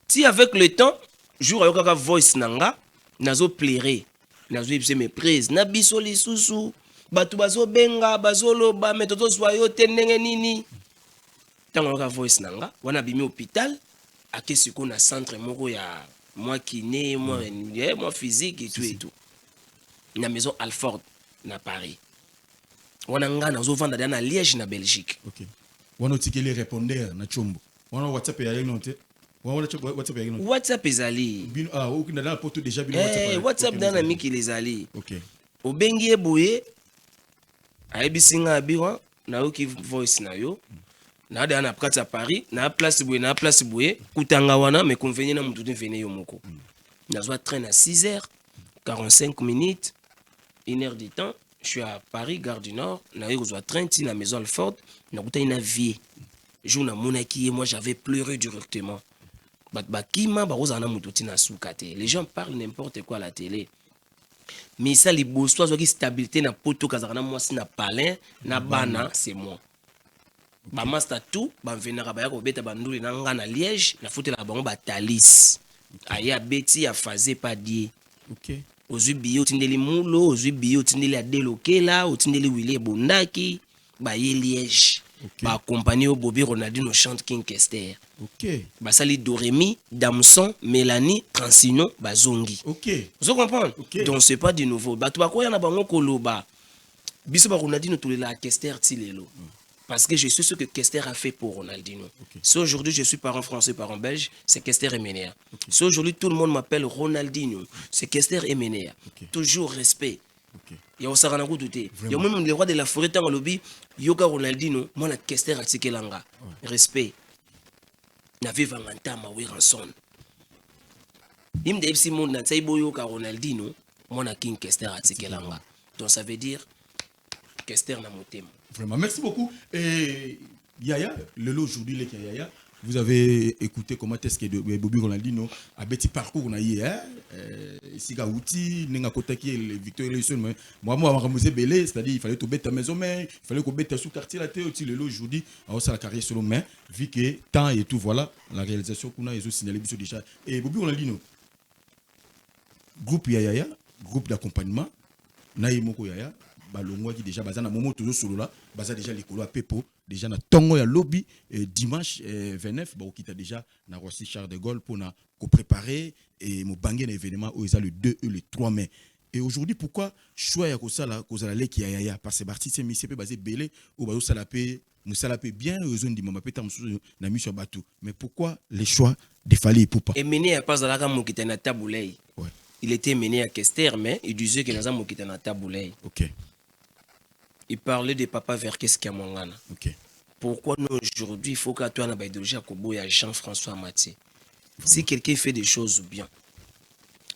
Si avec le temps jour ayokaka voice nanga nazo plairer nazo yebise méprise na biso lisusu batu bazo benga bazolo ba metodo soyo tenenge nini tango ka voice nanga wana bimi hôpital akesi ko na centre moko ya moi kiné moi physique et tout na maison Alford na Paris wana nga nazo vanda na Liège na Belgique. OK. Wana tikeli répondeur na chombo wana WhatsApp ya yenote. WhatsApp ezali. Aucune dans poto déjà bin WhatsApp. WhatsApp dans miki les ali. OK. Obengi eboye ayebisinga abiwa na oki voice na yo. Na da na prata Paris, na place boye kutanga wana me convenir na mutu vene yo moko. Na zo train à 6h 45 minutes 1 heure de temps. Je suis à Paris Gare du Nord, na yo zo train ti na maison Alford, na kuta ina vie. Jour na monaki moi j'avais pleuré directement. Les gens parlent n'importe quoi à la télé. Mais ça, les beaux soirs, qui stabilité na poto kazarana moi si na palin na bana c'est moi. Ba master tout, ba venera ba yako beta banduli na nga na Liège, na foute la bango ba talis. Aya beti ya faze pas die. OK. Ozu bio tindeli mulo, ozu bio tindeli adelokela, otindeli wile bondaki, ba ye Liège. Okay. Ba compagnie au Bobby Ronaldinho chante King Kester. OK. Ba sali Doremi, Damson, Mélanie, Transino, Bazongi. OK. Vous comprenez? Okay. Donc c'est pas du nouveau. Ba tu ba ko yana bango koloba. Biso ba Ronaldinho tous les la Kester tilelo. Parce que je sais ce que Kester a fait pour Ronaldinho. Okay. Si aujourd'hui je suis parent français, parent belge, c'est Kester et Ménéa. Okay. Si aujourd'hui tout le monde m'appelle Ronaldinho, c'est Kester et Ménéa. Okay. Toujours respect. OK. Ya osarana ko douter. Ya même le roi de la forêt dans lobby, yoka Ronaldinho, moi na Kester atikelanga. Respect. Na viva ngantama we ranson. Im de FC monde na tsaibo yoka Ronaldinho, moi na King Kester atikelanga. Donc ça veut dire Kester na motema. Vraiment, merci beaucoup. Et Yaya, le lot aujourd'hui, les Yaya, vous avez écouté comment est-ce que Bobby Ronaldinho a petit parcours on a eu Siga outil nenga kotaki le Victor Leson moi ramasser belé c'est-à-dire il fallait tout bête à maison mais il fallait qu'on bête sous quartier la tête aussi le lot aujourd'hui alors ça la carrière sur main vu que temps et tout voilà la réalisation qu'on a ils ont signalé déjà et Bobby Ronaldinho groupe Yaya groupe d'accompagnement naïmoko Yaya balongwa qui déjà bazana momo toujours solo là baza déjà les colo à pepo déjà na tongo ya lobby dimanche 29 ba okita déjà na Roissy Charles de Gaulle pour na préparer et mo bangé un événement où ils a le 2 et le 3 mai et aujourd'hui pourquoi choix ya ko sala leki ya yaya parce que parti c'est monsieur basé belé ou ba sala pe musala pe bien raison di mama peta musu na mission batou mais pourquoi les choix de Fally Ipupa et mené à pas la mo kita na taboulay ouais il était mené à Kester mais il disait que naza mo kita na taboulay OK. Il parlait de Papa Verkes Kamongana. OK. Pourquoi nous aujourd'hui il faut qu'à toi na idéologie à Kobo et à Jean-François Mathieu. Si quelqu'un fait des choses bien.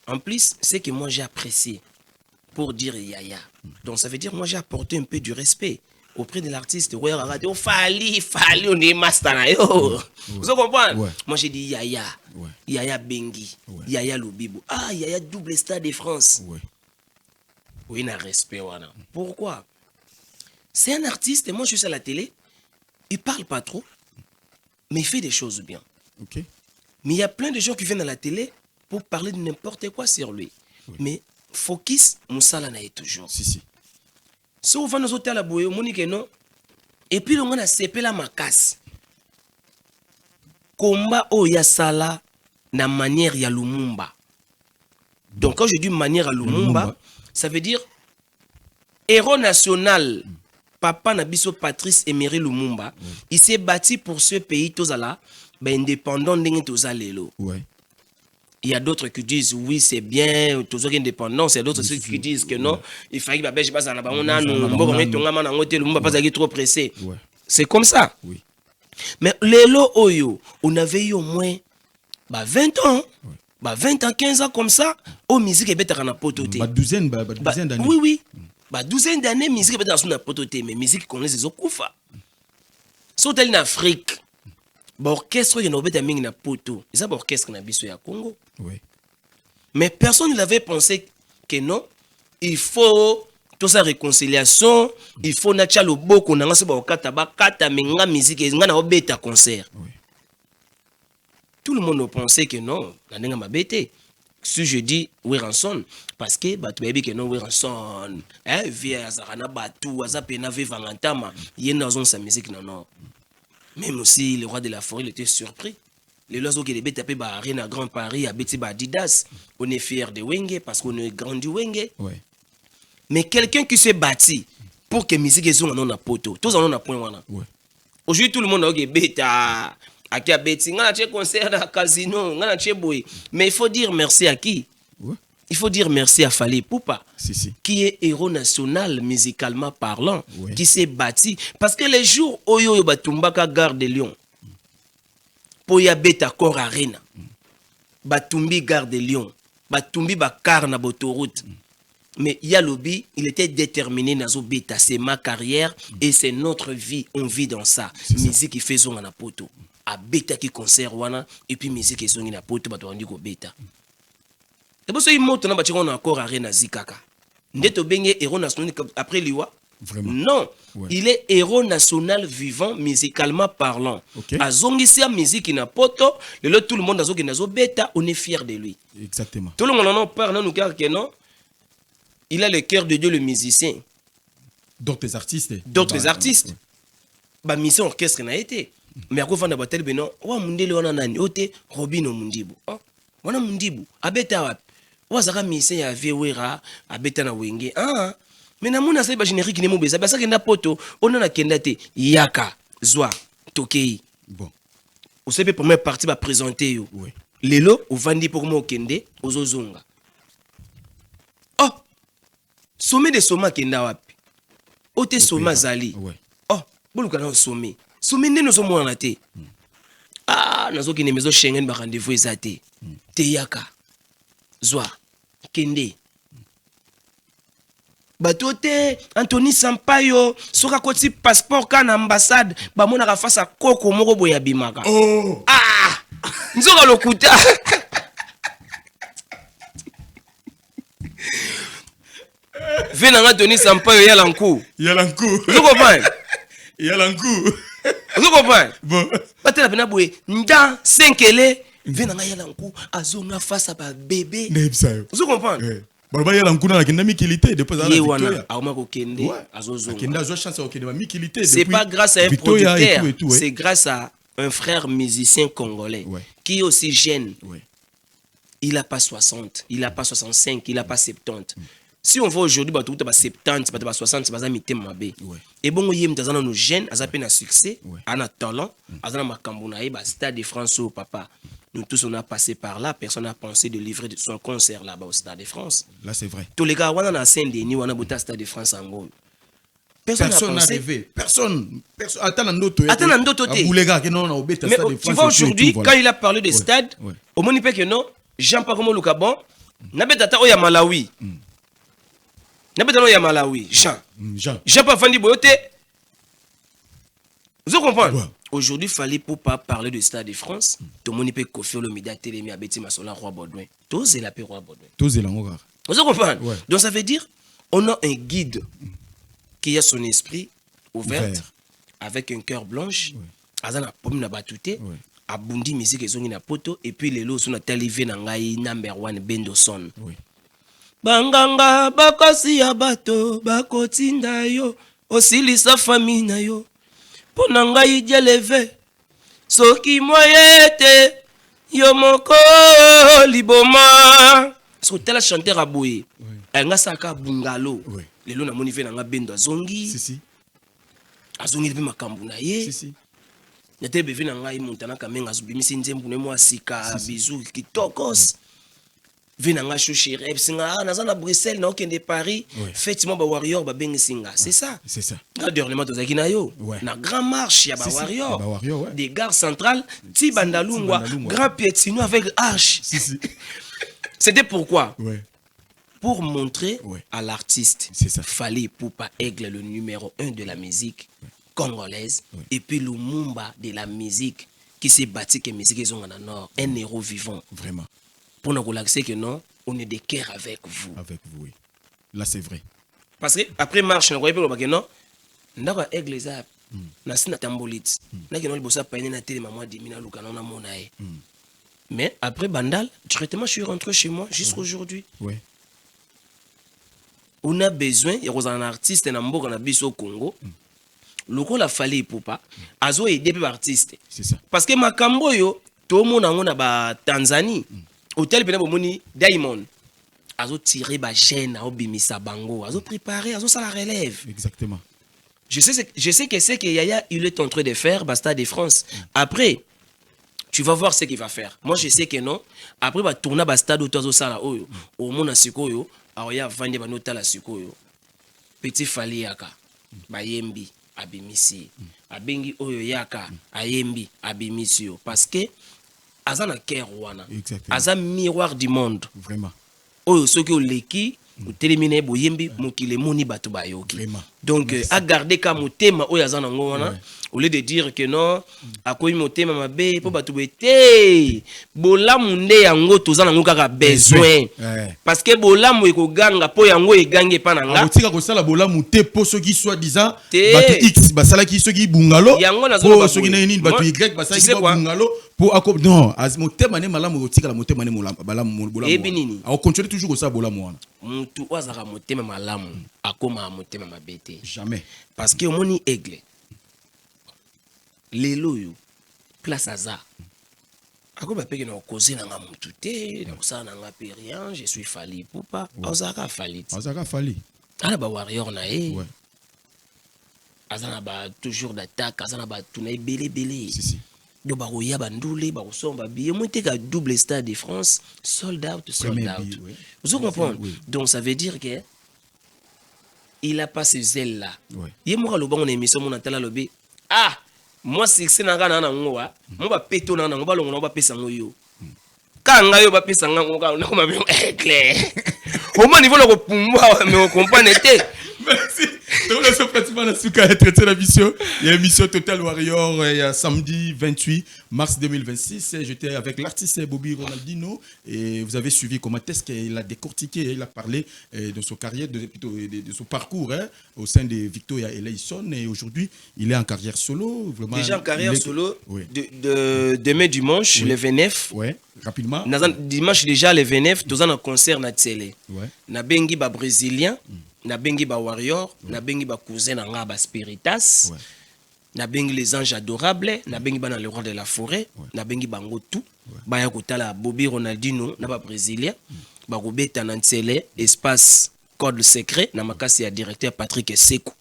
En plus, c'est que moi j'ai apprécié pour dire Yaya. Donc ça veut dire moi j'ai apporté un peu du respect. auprès de l'artiste. Ouais, regarde, oh, Fali, on est master. Vous comprenez? Ouais. Moi, j'ai dit Yaya. Ouais. Yaya Bengi. Ouais. Yaya Lobibo. Ah, Yaya double Stade de France. Ouais. Oui, il y a respect. Voilà. Pourquoi? C'est un artiste, et moi, je suis à la télé. Il parle pas trop, mais il fait des choses bien. Ok. Mais il y a plein de gens qui viennent à la télé pour parler de n'importe quoi sur lui. Oui. Mais focus, Moussala n'a toujours. Si. Si vous venez aux hôtels à Boué, Monique non. Et puis on a CP la macasse. Combat au Yasala na manière ya Lumumba. Donc quand je dis manière à Lumumba, ça veut dire héros national. Papa Nabiso Patrice Emery Lumumba, il s'est bâti pour ce pays tozala, ben indépendant d'engue tozalelo. Ouais. Il y a d'autres qui disent oui c'est bien, toujours indépendance. Il y a d'autres qui disent que non, il fallait que je passe à la on a Lumumba pas trop pressé. Ouais. C'est comme ça. Oui. Mais lelo oyo, on avait eu au moins 20 ans. Ouais. 20 ans, 15 ans comme ça, au musique et bête à pototé. Douzaine d'années. Oui. Douzaine d'années, musique peut être pototé, mais musique qu'on les okufa. Sont en Afrique. L'orchestre il y a un mingi na poto. C'est ça orchestre na biso ya Congo. Oui. Mais personne n'avait pensé que non, il faut toute sa réconciliation, il faut nacha lo boko na ngase ba okata ba kata menga musique nga na obeta concert. Oui. Tout le monde pensait que non, na nenga mabete. Si je dis Weranson, parce que tu as dit que non, Weranson, via Zarana Batou, Azapena Vangantama, il y a dans sa musique, non. Même aussi, le roi de la forêt, il était surpris. Les loiseaux qui étaient tapés à Arena Grand Paris, à Betty Adidas, on est fiers de Wenge parce qu'on est grand du Wenge. Ouais. Mais quelqu'un qui s'est bâti pour que la musique soit en poto, tous en ont un point. Ouais. Aujourd'hui, tout le monde a dit bêta. Concert à casino, mais il faut dire merci à qui? Ouais. Il faut dire merci à Fali Poupa, qui est héros national musicalement parlant, ouais. Qui s'est bâti. Parce que les jours où il y a Batumbaka Gare de Lyon, pour y beta Cor Arena, Batumbi Gare de Lyon, Batumbi Bakar na Botoroute. Mais Yalobi, il était déterminé dans ce bêta. C'est ma carrière et c'est notre vie. On vit dans ça. Musique qui fait son anapoto. A bêta qui concert wana et puis musique qui sont na poto ba to andi ko bêta. Et parce que il monte na ba on a encore arena zikaka. Ndeto benye héros national après liwa. Vraiment? Non, ouais. Il est héros national vivant musicalement parlant. Okay. Azongisia musique na poto, tout le monde azoki nazo bêta, on est fier de lui. Exactement. Tout le monde en parle nous car que non. Il a le cœur de Dieu, le musicien. D'autres artistes. D'autres artistes. Bah, mission orchestre n'a été. Mais à quoi faire batel beno? Wa mundele wana nani? Ote Robino Mundibu. Wana Mundibu. Abeta wap. Wa zaka musicien ya Vewera. Abeta na Wenge. Mais na muna sa ba générique ni mo beza. Ba sa kenda poto. On a kenda te. Yaka. Zwa. Tokei. Bon. Vous savez première partie va présenter yo. Oui. Lelo ou vandi pour mo kende ozozonga. Sommet de Soma kenda wapi. Ote Soma zali. Ouais. Boluka na sommet. Sommet nde no somo na te. Nazo kine mezo Schengen ba rendez-vous ezate. Te yaka. Zwa. Kende. Batote Anthony Sampaio soka koti passeport kana ambassade ba mona ka face à koko moko boya bimaka. Nzoka lokuta. Venanga Tony Sampaio Yalankou. Vous comprenez? Vous comprenez? Bon. Batela bena boye nda senkele venanga Yalankou azonga face à ba bébé. Vous comprenez? Barba Yalankou na kenda mikilité depuis la victoire. Auma ko kende azozonga. Kenda zo chance ko kenda mikilité. C'est pas grâce à un producteur, c'est grâce à un frère musicien congolais qui est aussi jeune. Il a pas 60, il a pas 65, il a pas 70. Si on voit aujourd'hui, bah, tout est 70, 60, c'est pas ça, et bon, il y a nos jeunes, ils ont un succès, ils ont un talent, ils ont un Stade de France au papa. Nous tous, on a passé par là, personne n'a pensé de livrer son concert là-bas au Stade de France. Là, c'est vrai. Tous les gars, on a un Saint-Denis, on a un Stade de France en gros. Personne n'a rêvé. Personne. Attends, un autre. Mais tu vois, aujourd'hui, quand il a parlé de stade, au moins, il peut que non, Jean-Paul Lukabon, n'a pas d'attente au Malawi. N'a pas d'attente au Malawi. Jean. Jean pas Fandi Boyote. Vous comprenez? Ouais. Aujourd'hui, il fallait pour pas parler de Stade de France. Tout le monde peut confier le média télé, mais à Betty Masola, Roi Baudouin. Tous c'est la paix Roi Baudouin. Tous est là, Vous comprenez? Ouais. Donc ça veut dire, on a un guide qui a son esprit ouvert, avec un cœur blanche. Azana pomme na batute. Abundi musique ezongi na poto et puis les lots sont talivé na ngai number 1 Bendoson. Oui. Banganga bakosi ya bato bakotinda yo osilisa famille na yo pona ngai dieleve soki moyete yo moko liboma so tela chanteur aboye nga saka bungalo lelo na moni ve na nga Bendo azongi Si. azongi pe makambu na ye Si. nete beve na ngai montana kamenga azobimisi nzembu ne mwa sika bizu kitokos vina nga chouchire singa naza na Bruxelles na okende Paris effectivement ba warrior ba bengi singa c'est ça dernièrement tozaki na yo na grand marche ya ba warrior des gares centrales ti bandalungwa grand piétino avec arche c'était pourquoi pour montrer à l'artiste fallait Poupa Aigle le numéro 1 de la musique congolaise et puis Lumumba de la musique qui s'est bâti que musique ils ont en nord un héros vivant vraiment pour nous relaxer que non, on est de cœur avec vous. Avec vous, oui. Là, c'est vrai. Parce que après marche, on voyait pas que non, ndaka église na sina tambolit. Na que non le bossa paine na télé maman dit mina luka na monae. Mais après Bandal, directement je suis rentré chez moi jusqu'aujourd'hui. Oui. On a besoin, il y a un artiste na mboka na biso au Congo. Loko la fallait Poupa, azo aider les artistes. C'est ça. Parce que makambo yo tout le monde na ba Tanzanie. Hôtel Pena Bomoni Diamond. Azo tiré ba chaîne à Obimisa Bango. Azo préparé, azo ça la relève. Exactement. Je sais que c'est que Yaya il est en train de faire Basta de France. Après, tu vas voir ce qu'il va faire. Moi je sais que non. Après va tourner Basta do tozo sala oyo. Au mona sikoyo, aoya vande ba notala sikoyo. Petit Fali yaka. Bayembi abimisi. Abengi oyo yaka ayembi abimisi yo parce que Azana Kerwana. Aza miroir du monde. Vraiment. Oyo soki oleki utelemine boyembi mokile moni bato bayoki. Donc à garder ka motema oyo azana ngona au lieu de dire que non akoyi motema mabe po bato bete bolamu nde yango tozana ngo kaka besoin parce que bolamu ekoganga po yango egange pa na nga otika ko sala bolamu te po soki soit disant bato X basala ki soki bungalo po soki na nini bato Y basala ki bungalo po ako non az motema ne malamu otika la motema ne bolamu ebinini a continuer toujours ko sala bolamu wana mutu wazaka motema malamu akoma motema mabete jamais parce que omoni Aigle lelo yo place aza ako ba peke na causer na mutu te na kusala na nga pe rien je suis Fali Poupa ozaka Fali ana ba warrior na e azana ba toujours d'attaque azana ba tuna belé do ba roya ba ndule ba kosomba billet moi te ka double Stade de France sold out vous comprenez donc ça veut dire que il a pas ce zèle là ye mo lo bango na émission mon antala lobé moi succès na ngana na ngoa mo ba peto na ngo ba longo ba pesa ngoyo kanga yo ba pesa ngo ka na ko ma clair au moins niveau le repumba mais on comprend te merci. Donc, nous sommes pratiquement à traiter la mission. Il y a l'émission Total Warrior, il y a samedi 28 mars 2026. J'étais avec l'artiste Bobby Ronaldinho et vous avez suivi comment est-ce qu'il a décortiqué, il a parlé de son carrière, de son parcours au sein de Victoria Eleison. Et aujourd'hui, il est en carrière solo. Vraiment, déjà en carrière solo, demain dimanche, le 29. Oui, rapidement. Dimanche déjà, le 29, tous en concert na télé. Na bengi ba brésilien. Na bengi ba warrior, na bengi ba cousin na nga ba spiritas, na bengi les anges adorables, na bengi ba na le roi de la forêt, na bengi bango tout, ba ya kotala Bobby Ronaldinho na ba brésilien, ba robeta na ntele espace code secret na makasi ya directeur Patrick Sekou.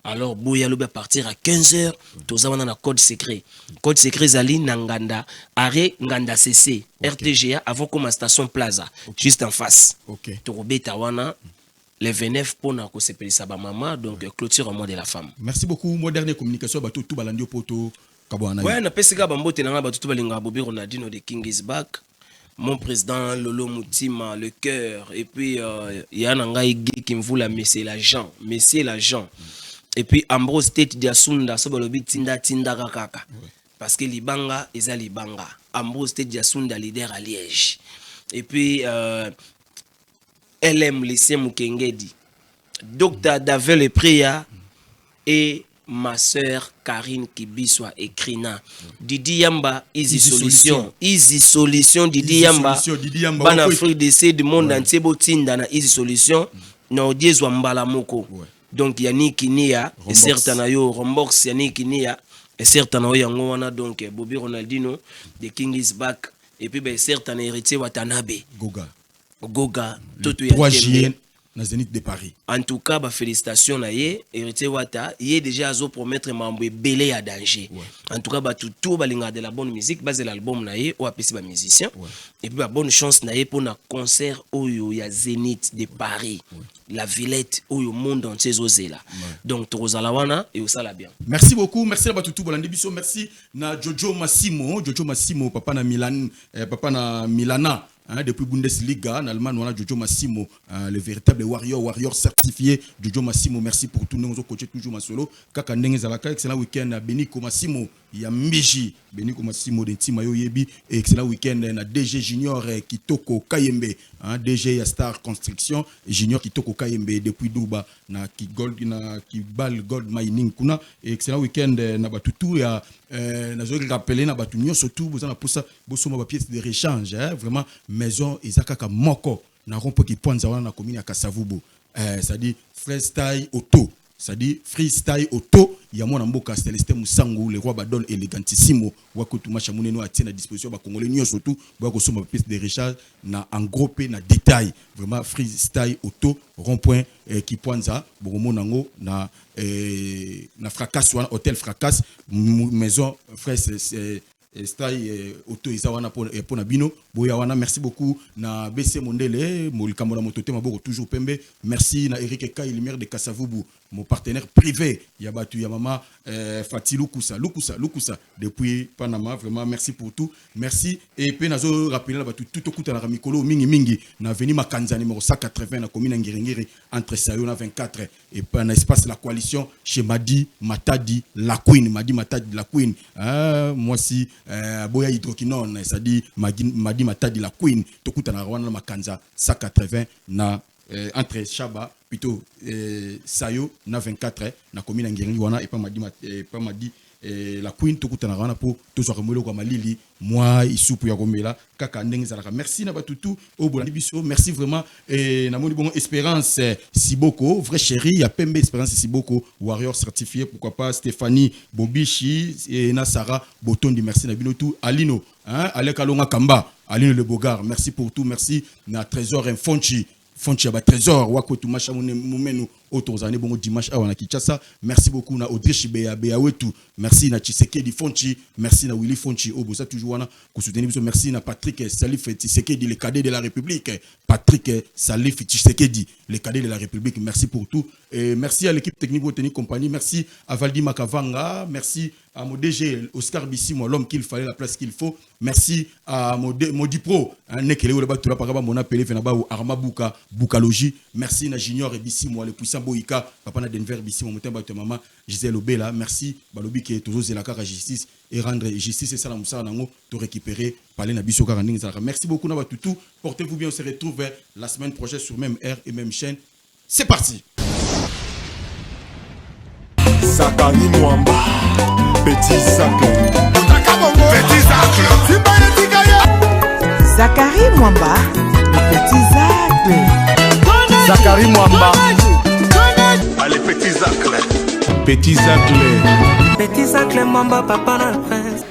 Alors boya lobe partir à 15h, toza wana na code secret. Code secret zali na nganda, arrêt nganda CC, RTGA avant comme station Plaza, juste en face. To robeta wana les 29 pour nous se payer ça maman donc clôture au mois de la femme. Merci beaucoup. Mon dernière communication ba tout balandio poto kabwana. Ouais na pesika bambote na ba tout balinga Bobby Ronaldinho de King is back. Mon président Lolo Moutima le cœur et puis il y a nanga qui me voulait monsieur l'agent et puis Ambrose Tete Diasunda so balobi tinda kaka parce que libanga eza libanga. Ambrose Tete Diasunda leader à Liège, et puis LM Lycée Mukengedi, Dr Davel Priya et ma sœur Karine Kibiswa et Krina. Didi Yamba, Easy Solution. Easy Solution, Didi Yamba. Ban Afrique d'essai du monde entier, botinda na Easy Solution. Na odiezwa mbala moko. Donc Yannick Nia, et certain yo Rombox Yannick Nia, et certain yo yango wana donc Bobby Ronaldinho, The King is back, et puis ben certain héritier Watanabe. Goga, tout ya 3 juillet na Zénith de Paris. En tout cas, bah, félicitations à ye, héritier Wata, il est déjà à promettre membre belé à danger. En tout cas, bah tout balinga de la bonne musique, basé l'album na ye ou apesi ba musicien. Et puis bah bonne chance na ye pour un concert au ya Zénith de Paris. La Villette au monde entier là. Donc Torozalawana et ça la bien. Merci beaucoup, merci à Batutu Bolandebiso, merci na Jojo Massimo, papa na Milana. Depuis Bundesliga, en Allemagne, on a Jojo Massimo, le véritable warrior certifié. Jojo Massimo, merci pour tout. Nous avons coaché toujours ma solo. Kaka Ndenge Zalaka, excellent week-end à Beniko Massimo. Il y a Mbiji, Beniko Massimo de Timayo Yebi. Excellent week-end à DG Junior Kitoko Kayembe. DG Star Construction, Junior Kitoko Kayembe depuis Duba, na Kibal Gold Mining. Kuna. Excellent week-end na Batutu. Na zo rappeler na batu nyo surtout vous en pour ça bosso ma pièce de rechange vraiment maison ezakaka moko na rompo ki ponza wana na commune ya Kasavubu ça dit freestyle auto, ça dit freestyle auto ya mwana mboka Célestin Musangu le roi badon elegantissimo wakutu macha muneno atie na disposition ba congolais nyo surtout ba ko soma pièce de rechange na en gros na détail vraiment freestyle auto rond-point qui ponza bomo nango na fracas wana hôtel fracas maison frère style auto izawana pour nabino boya wana. Merci beaucoup na BC Mondele molikambo na motote maboko toujours pembe. Merci na Eric Kai lumière de Kasavubu, mon partenaire privé ya batu ya mama Fati Lukusa depuis Panama. Vraiment merci pour tout, merci. Et puis nazo rappeler la batu tout okuta na mikolo mingi na avenue Makanza numéro 180 na commune Ngirengiri entre Sayona 24 et pas na espace la coalition chez Madi Matadi la Queen. Moi si boya hydroquinone ça dit Madi Matadi la Queen tokuta na Rwanda Makanza 180 na entre Chaba plutôt Sayo na 24 na commune Ngirengiri wana et pas Madi la Queen tokuta na Rwanda pour toujours remolo kwa malili moi isupu ya komela kaka ndenge zalaka. Merci na batutu au bolandi biso, merci vraiment et na moni bon Espérance Siboko vrai chéri ya Pembe Espérance Siboko warrior certifié, pourquoi pas Stéphanie Bobichi et na Sarah Botondi, merci na binotu Alino Aleka Longa Kamba Alino le Bogard, merci pour tout. Merci na Trésor Fonchi ba Trésor wakotu macha mumenu autozane bongo dimanche awana Kinshasa. Merci beaucoup na Audrey Chibeya Beawetu, merci na Tshisekedi Fonchi, merci na Willy Fonchi obosa toujours wana ko soutenir biso. Merci na Patrick Salif Tshisekedi le cadet de la République, Patrick Salif Tshisekedi le cadet de la République, merci pour tout. Et merci à l'équipe technique Botanique Compagnie, merci à Valdi Makavanga, merci à mon DG Oscar Bissimo, l'homme qu'il fallait, la place qu'il faut. Merci à Modipro, mon appelé Armabuka Bukalogi. Merci à Junior et Bissimo, le puissant Boïka, papa na Denver Bissimo, mon maman Gisèle Obela. Merci Balobi qui est toujours la carte justice et rendre justice et ça la moussa nango de récupérer parler na biso karanding zalaka. Merci beaucoup na batutu. Portez-vous bien, on se retrouve la semaine prochaine sur même air et même chaîne. C'est parti. Zakari Mwamba, Petit Zacle. Zakari Mwamba, Petit Zacle. Zakari Mwamba. Allez, Petit Zacle. Petit Zacle. Petit Zacle Mwamba, papa na prince.